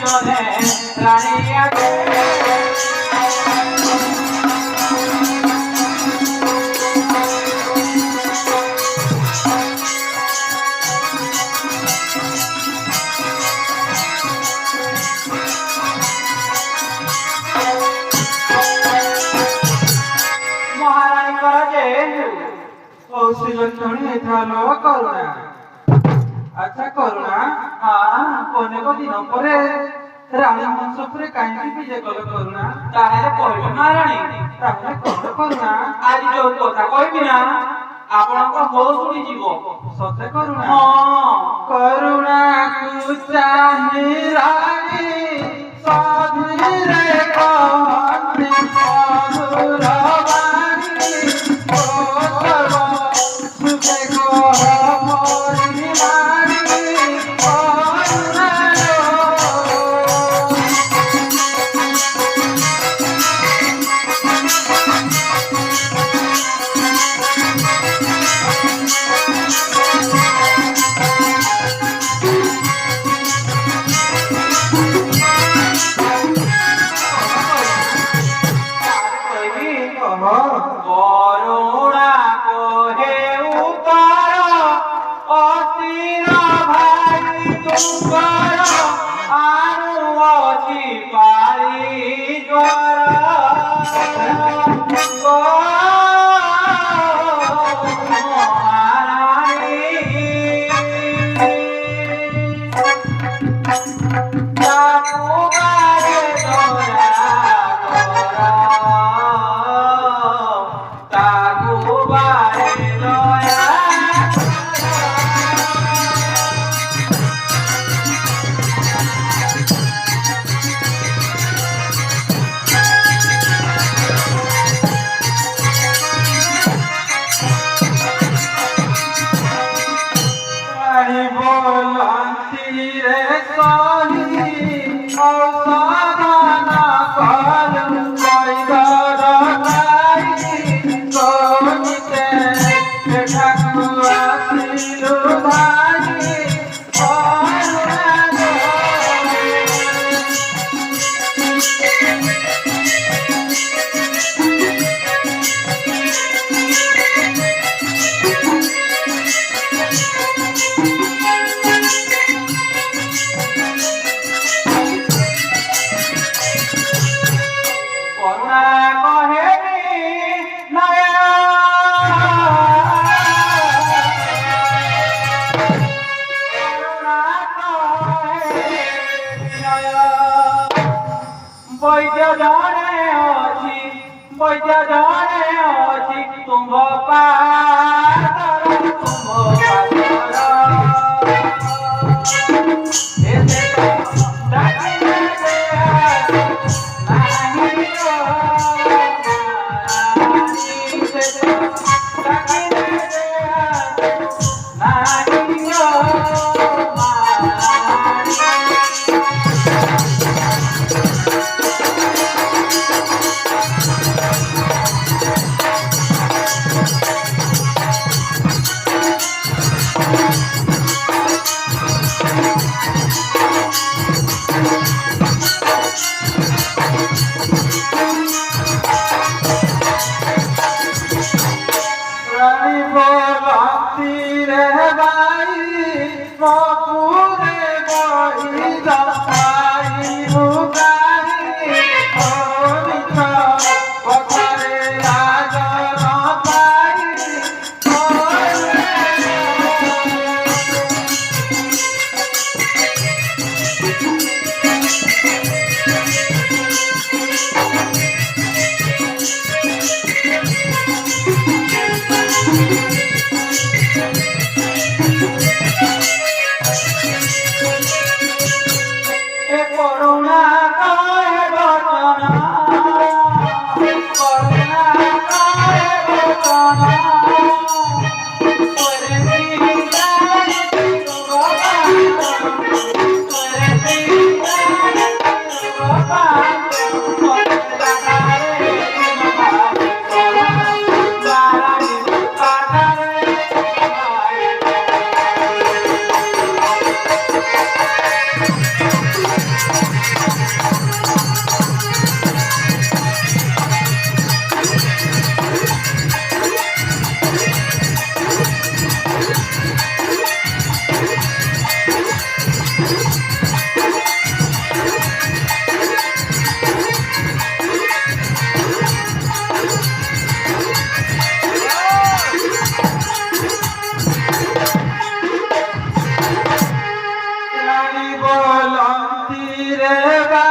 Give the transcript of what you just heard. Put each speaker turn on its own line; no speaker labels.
জনে রানী আগে करुणा अच्छा करुणा हाँ कोने को दिन पर रानी वंश पर कहीं विजय कल करुणा ताहेले कहबे महारानी ताहेले कौन करुणा आज जो कथा कहबी ना आपनका हो सुनी जीवो सत्य करुणा हां करुणा को चाहे रानी साधुरे कहते साधुरवानी ओ सर्व सुखे को मोरी मानी करुणा करुणा को हे उतार असीर भाई तुमकर आनु अछि पारी ज्वर बैठा जाने अछि तुम पार तुम बोलती रे